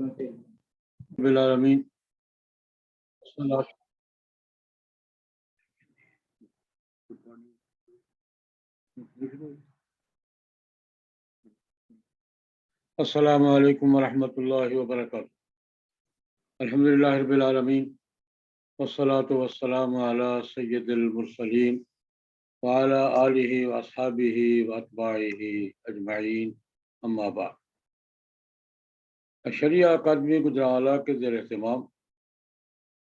بالعالمین السلام علیکم ورحمۃ اللہ وبرکاتہ. الحمدللہ رب العالمین والصلاة والسلام علی سید المرسلین وعلی آلہ واصحابہ واتباعہ اجمعین، اما بعد. شریعہ اکیڈمی گجرانوالہ کے زیر اہتمام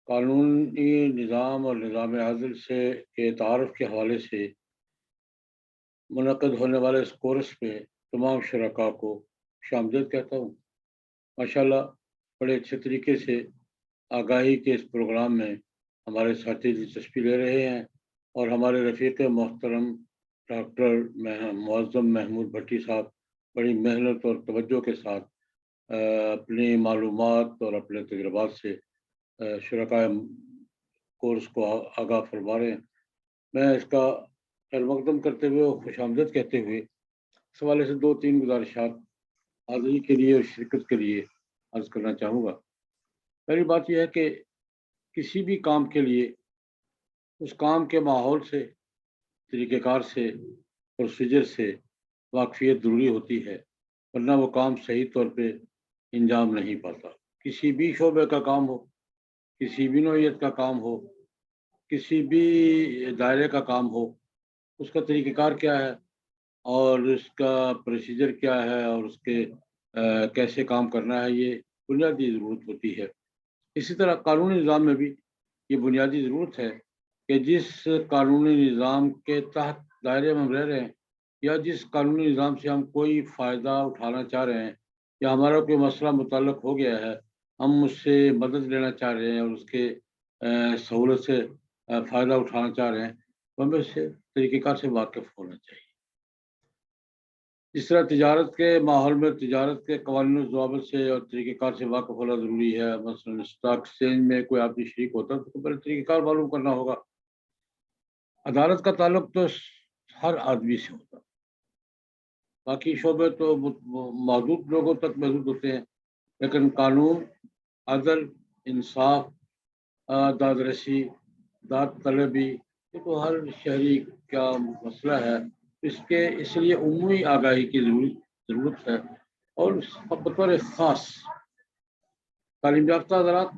قانونی نظام اور نظام عدل سے کے تعارف کے حوالے سے منعقد ہونے والے اس کورس میں تمام شرکاء کو خوش آمدید کہتا ہوں. ماشاءاللہ بڑے اچھے طریقے سے آگاہی کے اس پروگرام میں ہمارے ساتھی دلچسپی لے رہے ہیں اور ہمارے رفیق محترم ڈاکٹر معظم محمود بھٹی صاحب بڑی محنت اور توجہ کے ساتھ اپنی معلومات اور اپنے تجربات سے شرکاء کورس کو آگاہ فرما رہے ہیں. میں اس کا خیر مقدم کرتے ہوئے اور خوش آمدید کہتے ہوئے اس حوالے سے 2-3 گزارشات حاضری کے لیے اور شرکت کے لیے عرض کرنا چاہوں گا. پہلی بات یہ ہے کہ کسی بھی کام کے لیے اس کام کے ماحول سے، طریقہ کار سے، پروسیجر سے واقفیت ضروری ہوتی ہے، ورنہ وہ کام صحیح طور پہ انجام نہیں پاتا. کسی بھی شعبے کا کام ہو، کسی بھی نوعیت کا کام ہو، کسی بھی دائرے کا کام ہو، اس کا طریقہ کار کیا ہے اور اس کا پروسیجر کیا ہے اور اس کے کیسے کام کرنا ہے، یہ بنیادی ضرورت ہوتی ہے. اسی طرح قانونی نظام میں بھی یہ بنیادی ضرورت ہے کہ جس قانونی نظام کے تحت دائرے میں ہم رہ رہے ہیں یا جس قانونی نظام سے ہم کوئی فائدہ اٹھانا چاہ رہے ہیں یا ہمارا کوئی مسئلہ متعلق ہو گیا ہے، ہم اس سے مدد لینا چاہ رہے ہیں اور اس کے سہولت سے فائدہ اٹھانا چاہ رہے ہیں، تو ہمیں اس سے طریقہ کار سے واقف ہونا چاہیے. اس طرح تجارت کے ماحول میں تجارت کے قوانین و ضوابط سے اور طریقہ کار سے واقف ہونا ضروری ہے. مثلاً اسٹاک ایکسچینج میں کوئی آدمی شریک ہوتا ہے تو پہلے طریقہ کار معلوم کرنا ہوگا. عدالت کا تعلق تو ہر آدمی سے ہوتا ہے، باقی شعبے تو محدود لوگوں تک محدود ہوتے ہیں، لیکن قانون، عدل، انصاف، داد رسی، داد طلبی، یہ تو ہر شہری کا مسئلہ ہے. اس لیے عمومی آگاہی کی ضرورت ہے اور بطور خاص تعلیم یافتہ حضرات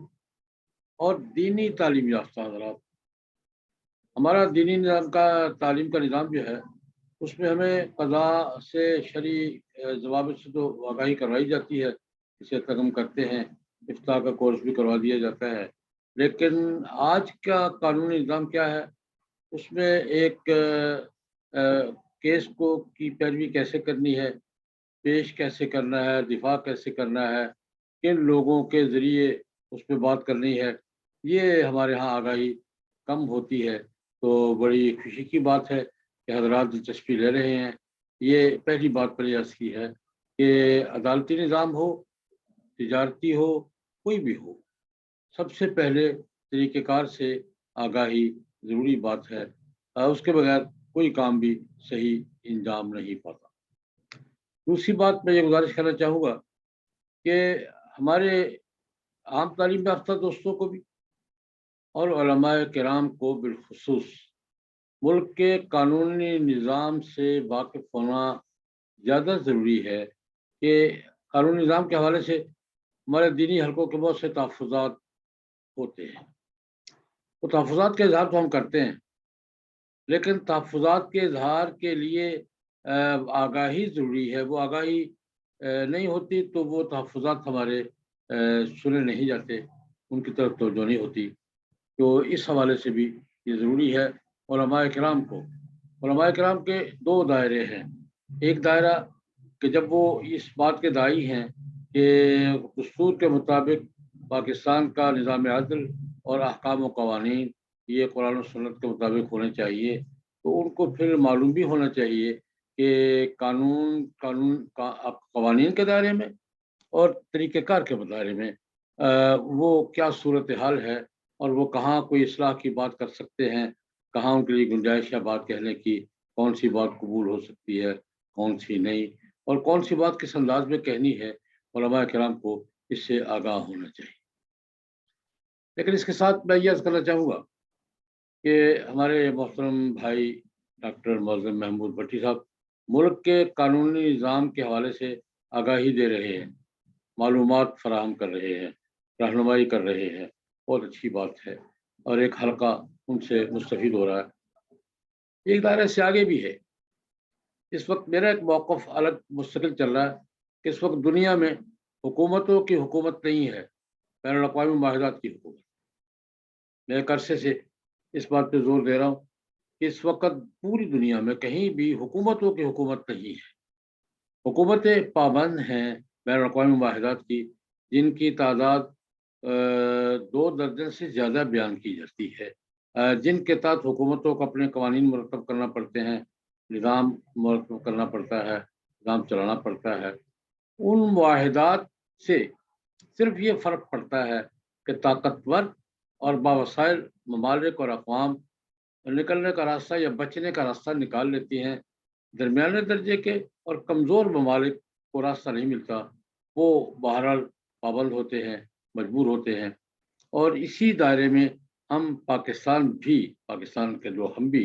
اور دینی تعلیم یافتہ حضرات. ہمارا دینی نظام کا تعلیم کا نظام جو ہے اس میں ہمیں قضاء سے شرعی ضوابط سے تو آگاہی کروائی جاتی ہے، اسے تک ہم کرتے ہیں. افتاء کا کورس بھی کروا دیا جاتا ہے، لیکن آج کا قانونی نظام کیا ہے، اس میں ایک کیس کی پیروی کیسے کرنی ہے، پیش کیسے کرنا ہے، دفاع کیسے کرنا ہے، کن لوگوں کے ذریعے اس پہ بات کرنی ہے، یہ ہمارے ہاں آگاہی کم ہوتی ہے. تو بڑی خوشی کی بات ہے کہ حضرات دلچسپی لے رہے ہیں. یہ پہلی بات پر عرض کی ہے کہ عدالتی نظام ہو، تجارتی ہو، کوئی بھی ہو، سب سے پہلے طریقہ کار سے آگاہی ضروری بات ہے. اس کے بغیر کوئی کام بھی صحیح انجام نہیں پاتا. دوسری بات میں یہ گزارش کرنا چاہوں گا کہ ہمارے عام تعلیم یافتہ دوستوں کو بھی اور علماء کرام کو بالخصوص ملک کے قانونی نظام سے واقف ہونا زیادہ ضروری ہے کہ قانونی نظام کے حوالے سے ہمارے دینی حلقوں کے بہت سے تحفظات ہوتے ہیں. وہ تحفظات کے اظہار تو ہم کرتے ہیں، لیکن تحفظات کے اظہار کے لیے آگاہی ضروری ہے. وہ آگاہی نہیں ہوتی تو وہ تحفظات ہمارے سنے نہیں جاتے، ان کی طرف توجہ نہیں ہوتی. تو اس حوالے سے بھی یہ ضروری ہے. علماء کرام کے 2 دائرے ہیں. ایک دائرہ کہ جب وہ اس بات کے داعی ہیں کہ دستور کے مطابق پاکستان کا نظام عدل اور احکام و قوانین یہ قرآن و سنت کے مطابق ہونے چاہیے، تو ان کو پھر معلوم بھی ہونا چاہیے کہ قوانین کے دائرے میں اور طریقہ کار کے دائرے میں وہ کیا صورتحال ہے اور وہ کہاں کوئی اصلاح کی بات کر سکتے ہیں، کہاں ان کے لیے گنجائش ہے بات کہنے کی، کون سی بات قبول ہو سکتی ہے، کون سی نہیں، اور کون سی بات کس انداز میں کہنی ہے. علماء کرام کو اس سے آگاہ ہونا چاہیے۔ لیکن اس کے ساتھ میں یہ عرض کرنا چاہوں گا کہ ہمارے محترم بھائی ڈاکٹر معظم محمود بھٹی صاحب ملک کے قانونی نظام کے حوالے سے آگاہی دے رہے ہیں، معلومات فراہم کر رہے ہیں، رہنمائی کر رہے ہیں، بہت اچھی بات ہے، اور ایک حلقہ ان سے مستفید ہو رہا ہے۔ ایک دائرے سے آگے بھی ہے، اس وقت میرا ایک موقف الگ مستقل چل رہا ہے کہ اس وقت دنیا میں حکومتوں کی حکومت نہیں ہے، بین الاقوامی معاہدات کی حکومت۔ میں ایک عرصے سے اس بات پہ زور دے رہا ہوں کہ اس وقت پوری دنیا میں کہیں بھی حکومتوں کی حکومت نہیں ہے، حکومتیں پابند ہیں بین الاقوامی معاہدات کی، جن کی تعداد 2 درجن سے زیادہ بیان کی جاتی ہے، جن کے تحت حکومتوں کو اپنے قوانین مرتب کرنا پڑتے ہیں، نظام مرتب کرنا پڑتا ہے، نظام چلانا پڑتا ہے۔ ان معاہدات سے صرف یہ فرق پڑتا ہے کہ طاقتور اور باوسائل ممالک اور اقوام نکلنے کا راستہ یا بچنے کا راستہ نکال لیتی ہیں، درمیانے درجے کے اور کمزور ممالک کو راستہ نہیں ملتا، وہ بہرحال پابند ہوتے ہیں، مجبور ہوتے ہیں۔ اور اسی دائرے میں ہم پاکستان کے جو ہم بھی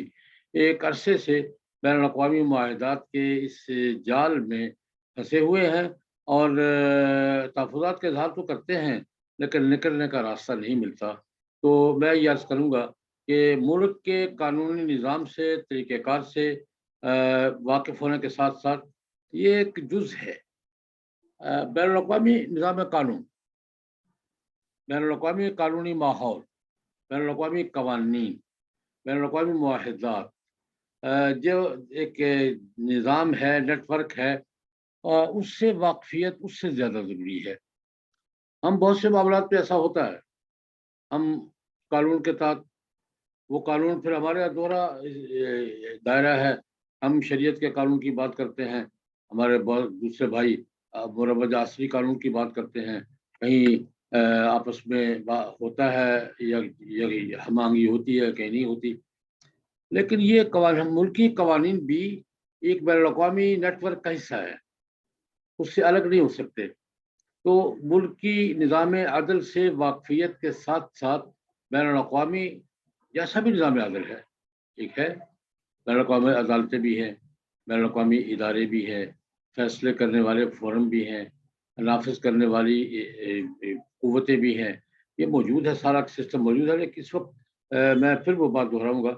ایک عرصے سے بین الاقوامی معاہدات کے اس جال میں پھنسے ہوئے ہیں، اور تحفظات کا اظہار تو کرتے ہیں لیکن نکلنے کا راستہ نہیں ملتا۔ تو میں یہ عرض کروں گا کہ ملک کے قانونی نظام سے، طریقہ کار سے واقف ہونے کے ساتھ ساتھ یہ ایک جز ہے بین الاقوامی نظام قانون، بین الاقوامی قانونی ماحول، بین الاقوامی قوانین، بین الاقوامی معاہدات، جو ایک نظام ہے، نیٹ ورک ہے، اس سے واقفیت اس سے زیادہ ضروری ہے۔ ہم بہت سے معاملات پہ ایسا ہوتا ہے، ہم قانون کے تحت، وہ قانون پھر ہمارے دوہرا دائرہ ہے، ہم شریعت کے قانون کی بات کرتے ہیں، ہمارے بہت دوسرے بھائی مروج عصری قانون کی بات کرتے ہیں، کہیں آپس میں ہوتا ہے یا ہم آہنگی ہوتی ہے، کہیں نہیں ہوتی۔ لیکن یہ ملکی قوانین بھی ایک بین الاقوامی نیٹ ورک کا حصہ ہے، اس سے الگ نہیں ہو سکتے۔ تو ملکی نظام عدل سے واقفیت کے ساتھ ساتھ بین الاقوامی جیسا بھی نظام عدل ہے، ٹھیک ہے، بین الاقوامی عدالتیں بھی ہیں، بین الاقوامی ادارے بھی ہیں، فیصلے کرنے والے فورم بھی ہیں، نافذ کرنے والی قوتیں بھی ہیں، یہ موجود ہے، سارا سسٹم موجود ہے۔ لیکن اس وقت میں پھر وہ بات دہراؤں گا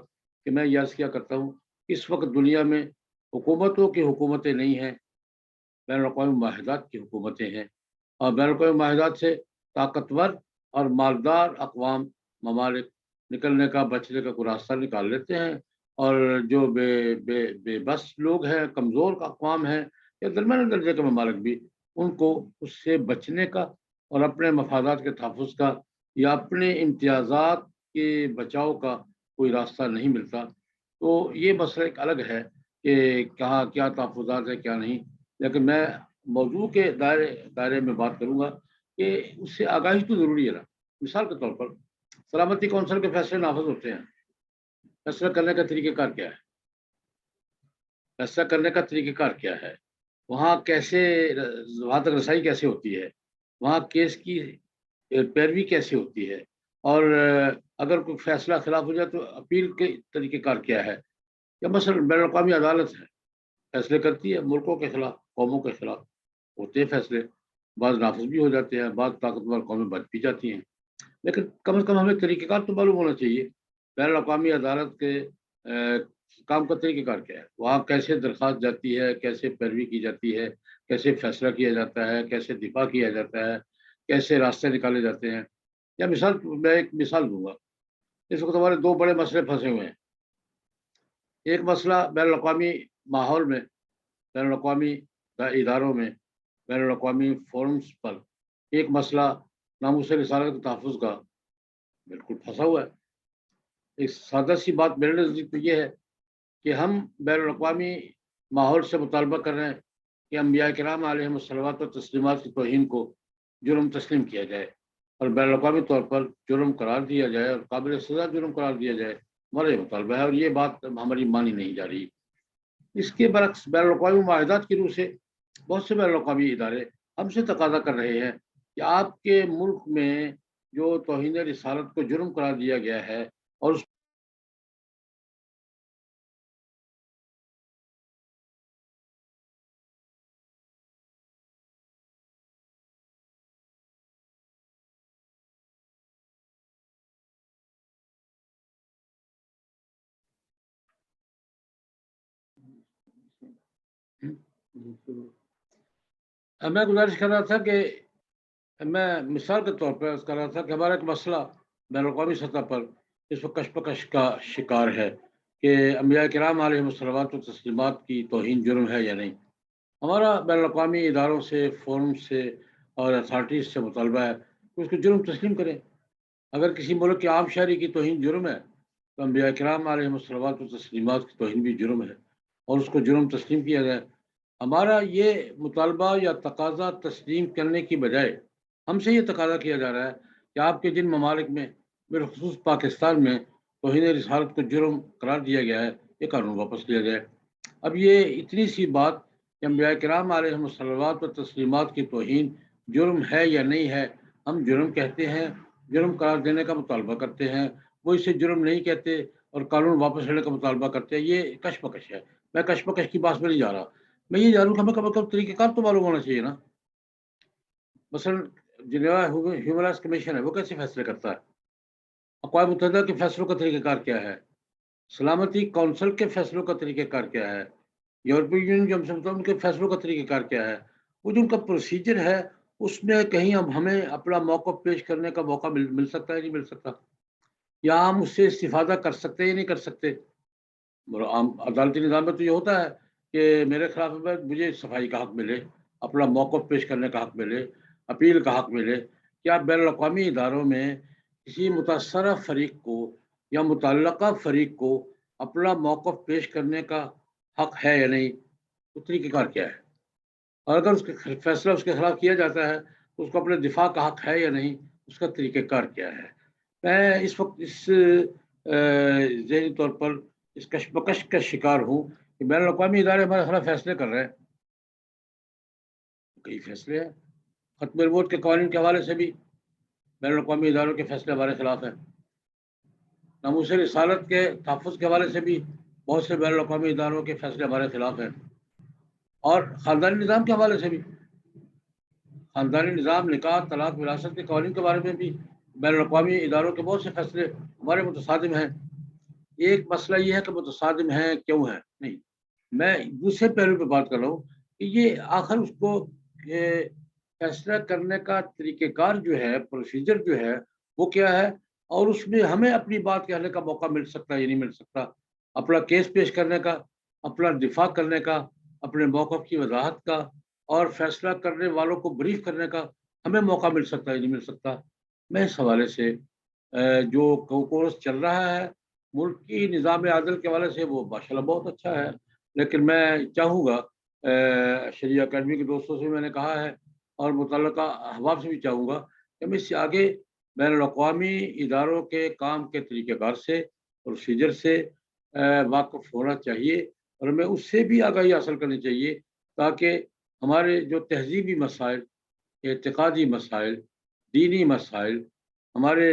کہ میں یہ عرض کیا کرتا ہوں، اس وقت دنیا میں حکومتوں کی حکومتیں نہیں ہیں، بین الاقوامی معاہدات کی حکومتیں ہیں، اور بین الاقوامی معاہدات سے طاقتور اور مالدار اقوام، ممالک نکلنے کا، بچنے کا کوئی راستہ نکال لیتے ہیں، اور جو بے بس لوگ ہیں، کمزور اقوام ہیں یا درمیانے درجے کے ممالک بھی، ان کو اس سے بچنے کا اور اپنے مفادات کے تحفظ کا یا اپنے امتیازات کے بچاؤ کا کوئی راستہ نہیں ملتا۔ تو یہ مسئلہ ایک الگ ہے کہ کہاں کیا تحفظات ہے، کیا نہیں۔ لیکن میں موضوع کے دائرے میں بات کروں گا کہ اس سے آگاہی تو ضروری ہے نا۔ مثال کے طور پر سلامتی کونسل کے فیصلے نافذ ہوتے ہیں، فیصلہ کرنے کا طریقہ کار کیا ہے، فیصلہ کرنے کا طریقہ کار کیا ہے، وہاں کیسے، وہاں تک رسائی کیسے ہوتی ہے، وہاں کیس کی پیروی کیسے ہوتی ہے، اور اگر کوئی فیصلہ خلاف ہو جائے تو اپیل کے طریقہ کار کیا ہے، یا مثلا بین الاقوامی عدالت ہے، فیصلے کرتی ہے ملکوں کے خلاف، قوموں کے خلاف ہوتے ہیں فیصلے، بعض نافذ بھی ہو جاتے ہیں، بعض طاقتور قومیں بچ بھی جاتی ہیں۔ لیکن کم از کم ہمیں طریقہ کار تو معلوم ہونا چاہیے، بین الاقوامی عدالت کے کام کا طریقہ کار کیا ہے، وہاں کیسے درخواست جاتی ہے، کیسے پیروی کی جاتی ہے، کیسے فیصلہ کیا جاتا ہے، کیسے دفاع کیا جاتا ہے، کیسے راستے نکالے جاتے ہیں۔ یا میں ایک مثال دوں گا، اس وقت ہمارے 2 بڑے مسئلے پھنسے ہوئے ہیں۔ ایک مسئلہ بین الاقوامی ماحول میں، بین الاقوامی اداروں میں، بین الاقوامی فورمز پر ایک مسئلہ ناموس رسالت کے تحفظ کا بالکل پھنسا ہوا ہے۔ ایک سادہ سی بات میرے نزدیک تو یہ ہے کہ ہم بین الاقوامی ماحول سے مطالبہ کر رہے ہیں کہ انبیاء کرام علیہم الصلوات و تسلیمات کی توہین کو جرم تسلیم کیا جائے اور بین الاقوامی طور پر جرم قرار دیا جائے اور قابل سزا جرم قرار دیا جائے، ہمارا یہ مطالبہ ہے، اور یہ بات ہماری مانی نہیں جا رہی۔ اس کے برعکس بین الاقوامی معاہدات کی روح سے بہت سے بین الاقوامی ادارے ہم سے تقاضا کر رہے ہیں کہ آپ کے ملک میں جو توہین رسالت کو جرم قرار دیا گیا ہے اور اس میں گزارش کر رہا تھا کہ میں مثال کے طور پر عرض کر رہا تھا کہ ہمارا ایک مسئلہ بین الاقوامی سطح پر اس وقت کشمکش کا شکار ہے کہ انبیاء کرام علیہ الصلوات و تسلیمات کی توہین جرم ہے یا نہیں۔ ہمارا بین الاقوامی اداروں سے، فورم سے اور اتھارٹیز سے مطالبہ ہے کہ اس کو جرم تسلیم کریں۔ اگر کسی ملک کے عام شہری کی توہین جرم ہے تو انبیاء کرام علیہ الصلوات و تسلیمات کی توہین بھی جرم ہے اور اس کو جرم تسلیم کیا جائے۔ ہمارا یہ مطالبہ یا تقاضا تسلیم کرنے کی بجائے ہم سے یہ تقاضا کیا جا رہا ہے کہ آپ کے جن ممالک میں بالخصوص پاکستان میں توہین رسالت کو جرم قرار دیا گیا ہے یہ قانون واپس لیا جائے۔ اب یہ اتنی سی بات کہ انبیاء کرام علیہ الصلوات و تسلیمات کی توہین جرم ہے یا نہیں ہے، ہم جرم کہتے ہیں، جرم قرار دینے کا مطالبہ کرتے ہیں، وہ اسے جرم نہیں کہتے اور قانون واپس لینے کا مطالبہ کرتے ہیں۔ یہ کشمکش ہے۔ میں کشمکش کی بات میں نہیں جا رہا، میں یہ جانوں کہ ہمیں کم از کم طریقہ کار تو معلوم ہونا چاہیے نا۔ مثلا جنیوا ہیومن رائٹس کمیشن ہے، وہ کیسے فیصلے کرتا ہے؟ اقوام متحدہ کے فیصلوں کا طریقہ کار کیا ہے؟ سلامتی کونسل کے فیصلوں کا طریقہ کار کیا ہے؟ یورپی یونین جو ہم سمجھتے ہیں ان کے فیصلوں کا طریقہ کار کیا ہے؟ وہ جو ان کا پروسیجر ہے اس میں کہیں اب ہمیں اپنا موقف پیش کرنے کا موقع مل سکتا ہے نہیں مل سکتا، یا ہم اس سے استفادہ کر سکتے یا نہیں کر سکتے؟ عام عدالتی نظام میں تو یہ ہوتا ہے کہ میرے خلاف مجھے صفائی کا حق ملے، اپنا موقف پیش کرنے کا حق ملے، اپیل کا حق ملے۔ کیا بین الاقوامی اداروں میں کسی متاثرہ فریق کو یا متعلقہ فریق کو اپنا موقف پیش کرنے کا حق ہے یا نہیں؟ وہ طریقہ کار کیا ہے؟ اور اگر اس کے فیصلہ اس کے خلاف کیا جاتا ہے تو اس کو اپنے دفاع کا حق ہے یا نہیں؟ اس کا طریقہ کار کیا ہے؟ میں اس وقت اس ذہنی طور پر اس کشمکش کا شکار ہوں کہ بین الاقوامی ادارے ہمارے خلاف فیصلے کر رہے ہیں۔ کئی فیصلے ہیں، ختم ربوت کے قوانین کے حوالے سے بھی بین الاقوامی اداروں کے فیصلے ہمارے خلاف ہیں۔ ناموس رسالت کے تحفظ کے حوالے سے بھی بہت سے بین الاقوامی اداروں کے فیصلے ہمارے خلاف ہیں، اور خاندانی نظام کے حوالے سے بھی، خاندانی نظام، نکاح، طلاق، وراثت کے قوانین کے بارے میں بھی بین الاقوامی اداروں کے بہت سے فیصلے ہمارے متصادم ہیں۔ ایک مسئلہ یہ ہے کہ متصادم ہیں کیوں ہیں، نہیں، میں دوسرے پہلو پہ بات کر رہا ہوں کہ یہ آخر اس کو فیصلہ کرنے کا طریقہ کار جو ہے، پروسیجر جو ہے وہ کیا ہے، اور اس میں ہمیں اپنی بات کہنے کا موقع مل سکتا ہے یا نہیں مل سکتا، اپنا کیس پیش کرنے کا، اپنا دفاع کرنے کا، اپنے موقف کی وضاحت کا اور فیصلہ کرنے والوں کو بریف کرنے کا ہمیں موقع مل سکتا ہے یا نہیں مل سکتا۔ میں اس حوالے سے جو کورس چل رہا ہے ملک کی نظام عادل کے حوالے سے وہ ماشاءاللہ بہت اچھا ہے، لیکن میں چاہوں گا شریعہ اکیڈمی کے دوستوں سے میں نے کہا ہے اور متعلقہ احباب سے بھی چاہوں گا کہ ہمیں اس سے آگے بین الاقوامی اداروں کے کام کے طریقہ کار سے، پروسیجر سے واقف ہونا چاہیے اور ہمیں اس سے بھی آگاہی حاصل کرنی چاہیے تاکہ ہمارے جو تہذیبی مسائل، اعتقادی مسائل، دینی مسائل، ہمارے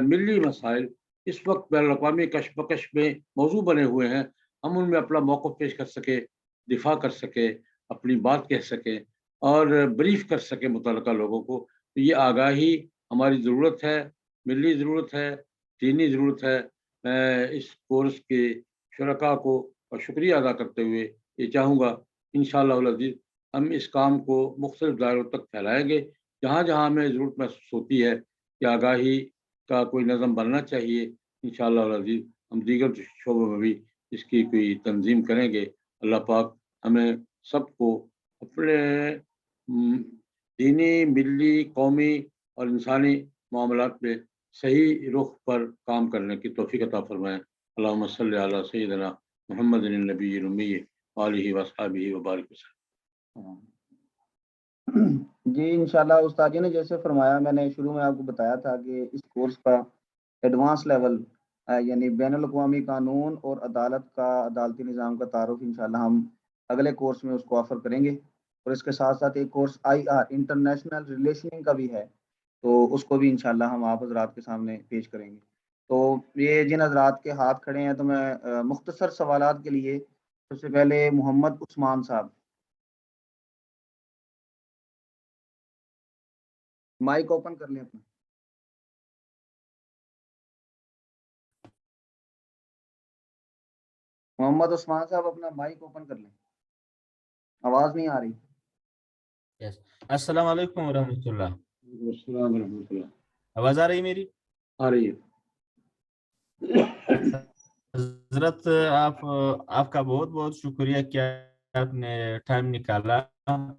ملی مسائل اس وقت بین الاقوامی کشمکش میں موضوع بنے ہوئے ہیں، ہم ان میں اپنا موقف پیش کر سکیں، دفاع کر سکیں، اپنی بات کہہ سکیں اور بریف کر سکیں متعلقہ لوگوں کو۔ تو یہ آگاہی ہماری ضرورت ہے، ملی ضرورت ہے، دینی ضرورت ہے۔ میں اس کورس کے شرکاء کو اور شکریہ ادا کرتے ہوئے یہ چاہوں گا انشاءاللہ العزیز ہم اس کام کو مختلف دائروں تک پھیلائیں گے، جہاں جہاں ہمیں ضرورت محسوس ہوتی ہے کہ آگاہی کا کوئی نظم بننا چاہیے، انشاءاللہ العزیز ہم دیگر شعبوں میں بھی اس کی کوئی تنظیم کریں گے۔ اللہ پاک ہمیں سب کو اپنے دینی، ملی، قومی اور انسانی معاملات میں صحیح رخ پر کام کرنے کی توفیق عطا فرمائیں۔ اللہم صلی علی سیدنا محمد النبی الامی وآلہ وصحبہ وبارک وسلم۔ جی انشاءاللہ استاد جی نے جیسے فرمایا، میں نے شروع میں آپ کو بتایا تھا کہ اس کورس کا ایڈوانس لیول یعنی بین الاقوامی قانون اور عدالت کا، عدالتی نظام کا تعارف انشاءاللہ ہم اگلے کورس میں اس کو آفر کریں گے۔ اور اس کے ساتھ ساتھ ایک کورس IR انٹرنیشنل ریلیشننگ کا بھی ہے، تو اس کو بھی انشاءاللہ ہم آپ حضرات کے سامنے پیش کریں گے۔ تو یہ جن حضرات کے ہاتھ کھڑے ہیں تو میں مختصر سوالات کے لیے سب سے پہلے محمد عثمان صاحب، مائک اوپن کر لیں اپنا۔ محمد عثمان صاحب اپنا مائک اوپن کر لیں، آواز نہیں آ رہی۔ یس، السلام علیکم ورحمۃ اللہ، السلام ورحمۃ اللہ۔ آواز آ رہی ہے میری؟ آ رہی ہے۔ حضرت آپ کا بہت بہت شکریہ کہ آپ نے ٹائم نکالا۔ ہم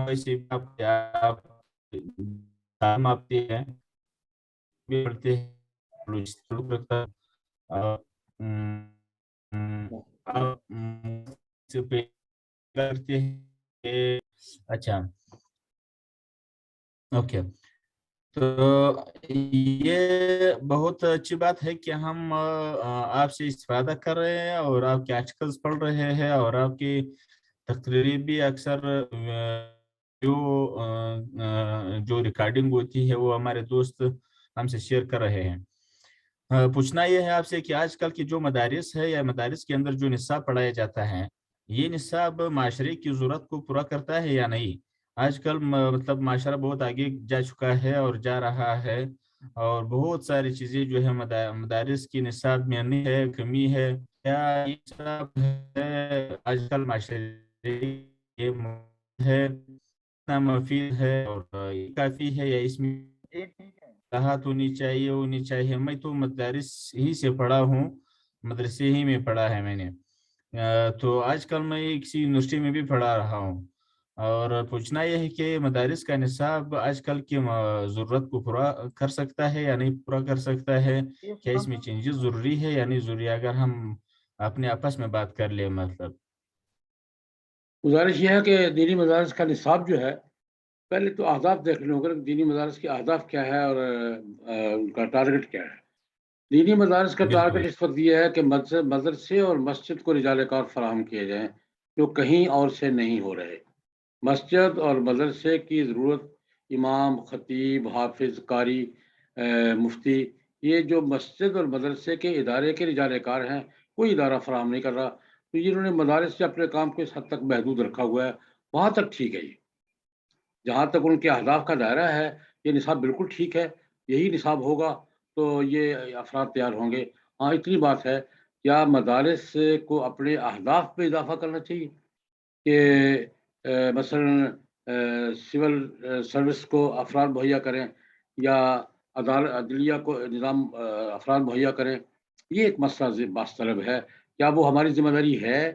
ویسے آپ تعلیم آپتے ہیں، بھی پڑھتے ہیں، کرتے ہیں۔ اچھا اوکے، تو یہ بہت اچھی بات ہے کہ ہم آپ سے استفادہ کر رہے ہیں اور آپ کے آرٹیکلس پڑھ رہے ہیں اور آپ کی تقریری بھی اکثر جو ریکارڈنگ ہوتی ہے وہ ہمارے دوست ہم سے شیئر کر رہے ہیں۔ پوچھنا یہ ہے آپ سے کہ آج کل کی جو مدارس ہے یا مدارس کے اندر جو نصاب پڑھایا جاتا ہے، یہ نصاب معاشرے کی ضرورت کو پورا کرتا ہے یا نہیں؟ آج کل مطلب معاشرہ بہت آگے جا چکا ہے اور جا رہا ہے، اور بہت ساری چیزیں جو ہے مدارس کی نصاب میں نہیں ہے، کمی ہے، کیا یہ سب ہے آج کل معاشرے یہ ہے اتنا مفید ہے اور یہ کافی ہے، یا اس میں راحت ہونی چاہیے؟ میں تو مدارس ہی سے پڑھا ہوں، مدرسے ہی میں پڑھا ہے میں نے، تو آج کل میں کسی یونیورسٹی میں بھی پڑھا رہا ہوں، اور پوچھنا یہ ہے کہ مدارس کا نصاب آج کل کی ضرورت کو پورا کر سکتا ہے یا نہیں پورا کر سکتا ہے؟ کیا اس میں چینجز ضروری ہے یا نہیں ضروری؟ اگر ہم اپنے آپس میں بات کر لیں، مطلب گزارش یہ ہے کہ دینی مدارس کا نصاب جو ہے، پہلے تو اہداف دیکھ لیں ہوگا، دینی مدارس کے اہداف کیا ہے اور ان کا ٹارگٹ کیا ہے۔ دینی مدارس کا ٹارگٹ اس وقت یہ ہے کہ مدرسے اور مسجد کو رجال کار فراہم کیے جائیں جو کہیں اور سے نہیں ہو رہے۔ مسجد اور مدرسے کی ضرورت امام، خطیب، حافظ، قاری، مفتی، یہ جو مسجد اور مدرسے کے ادارے کے رجال کار ہیں، کوئی ادارہ فراہم نہیں کر رہا، تو انہوں نے مدارس سے اپنے کام کو اس حد تک محدود رکھا ہوا ہے۔ وہاں تک ٹھیک ہے، یہ جہاں تک ان کے اہداف کا دائرہ ہے یہ نصاب بالکل ٹھیک ہے، یہی نصاب ہوگا تو یہ افراد تیار ہوں گے۔ ہاں اتنی بات ہے، کیا مدارس کو اپنے اہداف پہ اضافہ کرنا چاہیے کہ مثلا سول سروس کو افراد مہیا کریں یا عدلیہ کو نظام افراد مہیا کریں؟ یہ ایک مسئلہ باس طلب ہے۔ کیا وہ ہماری ذمہ داری ہے،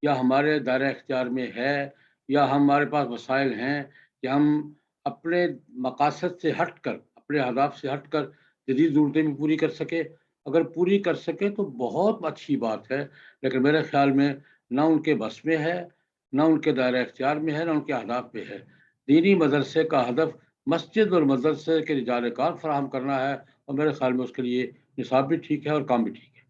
یا ہمارے دائرہ اختیار میں ہے، یا ہمارے پاس وسائل ہیں کہ ہم اپنے مقاصد سے ہٹ کر، اپنے اہداف سے ہٹ کر جدید ضرورتیں بھی پوری کر سکے؟ اگر پوری کر سکے تو بہت اچھی بات ہے، لیکن میرے خیال میں نہ ان کے بس میں ہے، نہ ان کے دائرہ اختیار میں ہے، نہ ان کے اہداف پہ ہے۔ دینی مدرسے کا ہدف مسجد اور مدرسے کے رجال کار فراہم کرنا ہے، اور میرے خیال میں اس کے لیے نصاب بھی ٹھیک ہے اور کام بھی ٹھیک ہے۔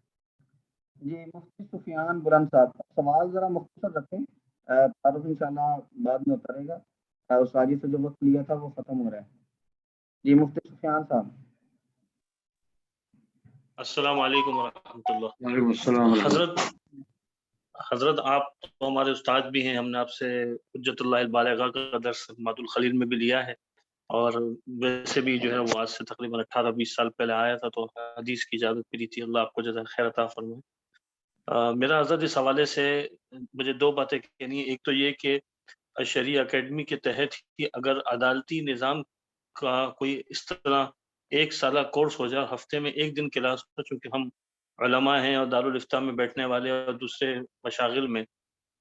جی مفتی سفیان بلند صاحب، سوال ذرا مختصر رکھیں، تعارف انشاءاللہ بعد میں اترے گا، اس آگے سے جو وقت لیا تھا وہ ختم ہو رہا ہے۔ جی مفتی سفیان صاحب۔ السلام علیکم ورحمۃ اللہ۔ وعلیکم السلام۔ حضرت آپ تو ہمارے استاد بھی ہیں، ہم نے آپ سے حجت اللہ البالغہ کا درس ماد الخلیل میں بھی لیا ہے، اور ویسے بھی جو ہے وہ آج سے تقریباً 18-20 سال پہلے آیا تھا تو حدیث کی اجازت ملی تھی، اللہ آپ کو جزائے خیر عطا فرمائے۔ میرا حضرت اس حوالے سے مجھے دو باتیں کہنی ہے۔ ایک تو یہ کہ شریع اکیڈمی کے تحت ہی اگر عدالتی نظام کا کوئی اس طرح ایک سالہ کورس ہو جائے، ہفتے میں ایک دن کلاس ہو، چونکہ ہم علماء ہیں اور دارالافتاء میں بیٹھنے والے اور دوسرے مشاغل میں،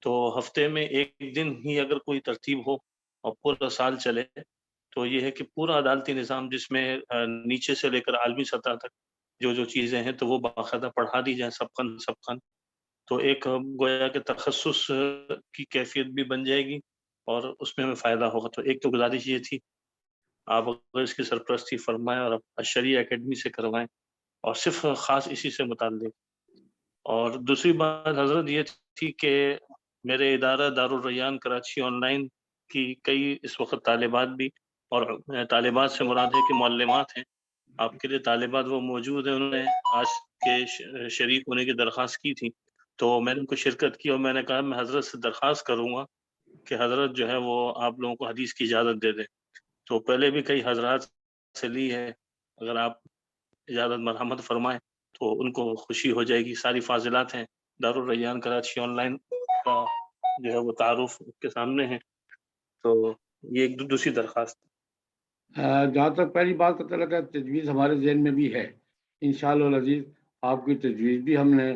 تو ہفتے میں ایک دن ہی اگر کوئی ترتیب ہو اور پورا سال چلے، تو یہ ہے کہ پورا عدالتی نظام جس میں نیچے سے لے کر عالمی سطح تک جو جو چیزیں ہیں تو وہ باقاعدہ پڑھا دی جائیں سبقاً، تو ایک گویا کہ تخصص کی کیفیت بھی بن جائے گی اور اس میں ہمیں فائدہ ہوگا۔ تو ایک تو گزارش یہ تھی، آپ اگر اس کی سرپرستی فرمائیں اور شریع اکیڈمی سے کروائیں اور صرف خاص اسی سے متعلق۔ اور دوسری بات حضرت یہ تھی کہ میرے ادارہ دارالریان کراچی آن لائن کی کئی اس وقت طالبات بھی، اور طالبات سے مراد ہے کہ معلمات ہیں، آپ کے لیے طالبات وہ موجود ہیں، انہوں نے آج کے شریک ہونے کی درخواست کی تھی، تو میں نے ان کو شرکت کی، اور میں نے کہا میں حضرت سے درخواست کروں گا کہ حضرت جو ہے وہ آپ لوگوں کو حدیث کی اجازت دے دیں. تو پہلے بھی کئی حضرات سے لی ہے، اگر آپ اجازت مرحمت فرمائیں تو ان کو خوشی ہو جائے گی. ساری فاضلات ہیں، دارالریان کراچی آن لائن کا جو ہے وہ تعارف کے سامنے ہے. تو یہ ایک دوسری درخواست. جہاں تک پہلی بات کا تعلق ہے، تجویز ہمارے ذہن میں بھی ہے. انشاءاللہ العزیز آپ کی تجویز بھی ہم نے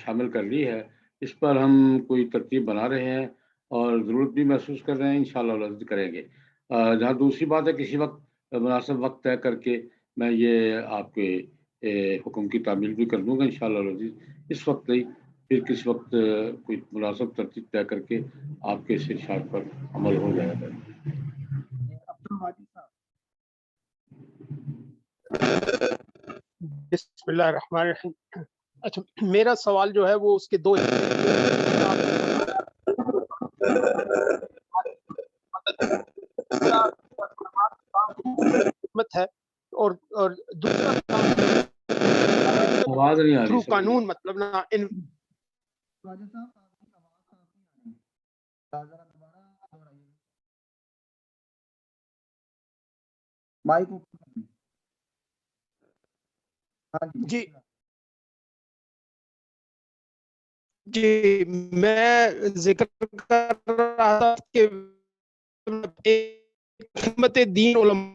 شامل کر لی ہے. اس پر ہم کوئی ترتیب بنا رہے ہیں اور ضرورت بھی محسوس کر رہے ہیں، انشاءاللہ العزیز کریں گے. جہاں دوسری بات ہے، کسی وقت مناسب وقت طے کر کے میں یہ آپ کے حکم کی تعمیل بھی کر دوں گا انشاءاللہ العزیز. اس وقت نہیں، پھر کس وقت کوئی مناسب ترتیب طے کر کے آپ کے اس ارشاد پر عمل ہو جائے گا. بسم اللہ الرحمن الرحیم. اچھا، میرا سوال جو ہے وہ اس کے دو حکمت ہے، اور دوسرا آواز نہیں آ رہی تھرو سر. قانون، مطلب نا جی جی میں ذکر کر رہا تھا کہ حکمت دین علماء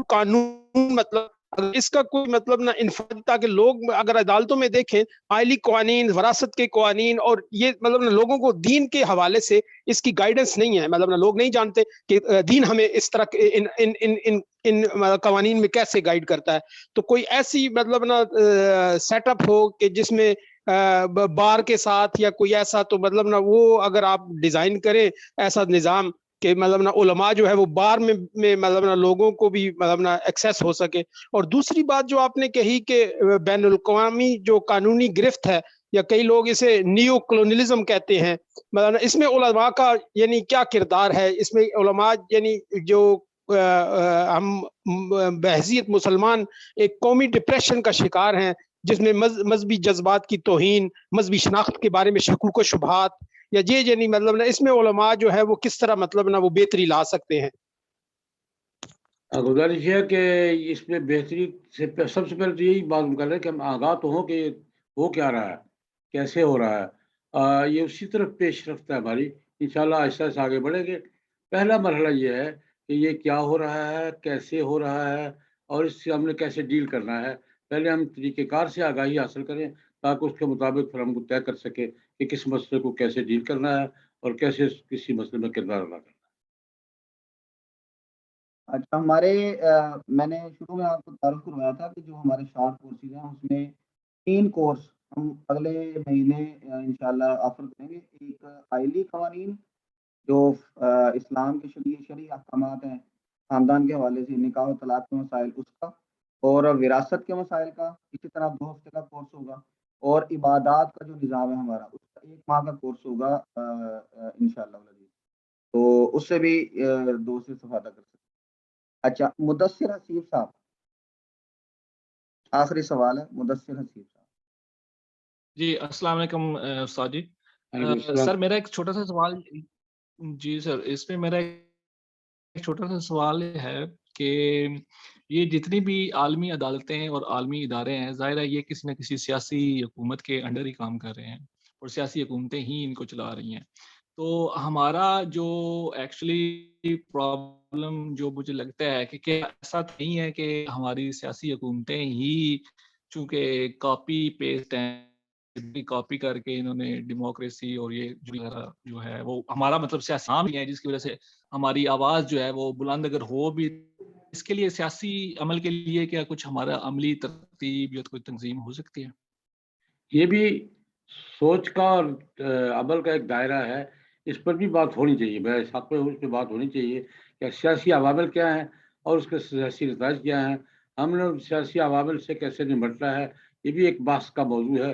قانون، مطلب اس کا کوئی مطلب نہ انفرادی، تاکہ لوگ اگر عدالتوں میں دیکھیں آئلی قوانین، وراثت کے قوانین، اور یہ مطلب نہ لوگوں کو دین کے حوالے سے اس کی گائیڈنس نہیں ہے، مطلب نہ لوگ نہیں جانتے کہ دین ہمیں اس طرح ان قوانین میں کیسے گائیڈ کرتا ہے. تو کوئی ایسی مطلب نا سیٹ اپ ہو کہ جس میں بار کے ساتھ یا کوئی ایسا، تو مطلب نا وہ اگر آپ ڈیزائن کریں ایسا نظام کہ مطلب نا علماء جو ہے وہ بار میں مطلب نا لوگوں کو بھی مطلب نا ایکسیس ہو سکے. اور دوسری بات جو آپ نے کہی کہ بین الاقوامی جو قانونی گرفت ہے، یا کئی لوگ اسے نیو کلونیلزم کہتے ہیں، مطلب اس میں علماء کا یعنی کیا کردار ہے؟ اس میں علماء یعنی جو ہم بحیثیت مسلمان ایک قومی ڈپریشن کا شکار ہیں، جس میں مذہبی جذبات کی توہین، مذہبی شناخت کے بارے میں شکوک و شبہات، یا یہ یعنی مطلب نا اس میں علماء جو ہے وہ کس طرح مطلب نا وہ بہتری لا سکتے ہیں؟ گزارش ہے کہ اس میں بہتری سے سب سے پہلے تو یہی بات کر رہے ہیں کہ ہم آگاہ تو ہوں کہ ہو کیا رہا ہے، کیسے ہو رہا ہے. یہ اسی طرف پیش رفت ہے ہماری. انشاءاللہ آہستہ آہستہ آگے بڑھیں گے. پہلا مرحلہ یہ ہے کہ یہ کیا ہو رہا ہے، کیسے ہو رہا ہے، اور اس سے ہم نے کیسے ڈیل کرنا ہے. پہلے ہم طریقہ کار سے آگاہی حاصل کریں تاکہ اس کے مطابق پھر ہم کو طے کر سکیں کہ کس مسئلے کو کیسے ڈیل کرنا ہے اور کیسے کسی مسئلے میں کردار ادا کرنا ہے. اچھا، ہمارے میں نے شروع میں آپ کو تعارف کروایا تھا کہ جو ہمارے شارٹ کورسز ہیں اس میں 3 کورس ہم اگلے مہینے انشاءاللہ آفر کریں گے. ایک آئلی قوانین جو اسلام کے شرعی احکامات ہیں خاندان کے حوالے سے، نکاح و طلاق کے مسائل اس کا، اور وراثت کے مسائل کا اسی طرح 2 ہفتے کا کورس ہوگا، اور عبادات کا جو نظام ہے ہمارا اس کا 1 ماہ کا کورس ہوگا انشاءاللہ. تو اس سے بھی 2 سے استفادہ کر سکتے. اچھا، مدثر حسیب صاحب، آخری سوال ہے مدثر حسیب صاحب. جی السلام علیکم استاد جی. السلام. سر میرا ایک چھوٹا سا سوال، جی سر اس میں میرا ایک چھوٹا سا سوال ہے کہ یہ جتنی بھی عالمی عدالتیں اور عالمی ادارے ہیں، ظاہر ہے یہ کسی نہ کسی سیاسی حکومت کے انڈر ہی کام کر رہے ہیں، اور سیاسی حکومتیں ہی ان کو چلا رہی ہیں. تو ہمارا جو ایکچولی پرابلم جو مجھے لگتا ہے کہ کیا ایسا نہیں ہے کہ ہماری سیاسی حکومتیں ہی چونکہ کاپی پیسٹ ہیں، کاپی کر کے انہوں نے ڈیموکریسی اور یہ جو ہے وہ ہمارا مطلب سیاسی عام ہی ہے، جس کی وجہ سے ہماری آواز جو ہے وہ بلند اگر ہو بھی، اس کے لیے سیاسی عمل کے لیے کیا کچھ ہمارا عملی ترتیب یا کوئی تنظیم ہو سکتی ہے؟ یہ بھی سوچ کا اور عمل کا ایک دائرہ ہے. اس پر بھی بات ہونی چاہیے. میں اس حق میں ہوں، اس پہ بات ہونی چاہیے کہ سیاسی عوامل کیا ہیں اور اس کے سیاسی نتائج کیا ہیں. ہم نے سیاسی عوامل سے کیسے نمٹنا ہے، یہ بھی ایک بحث کا موضوع ہے.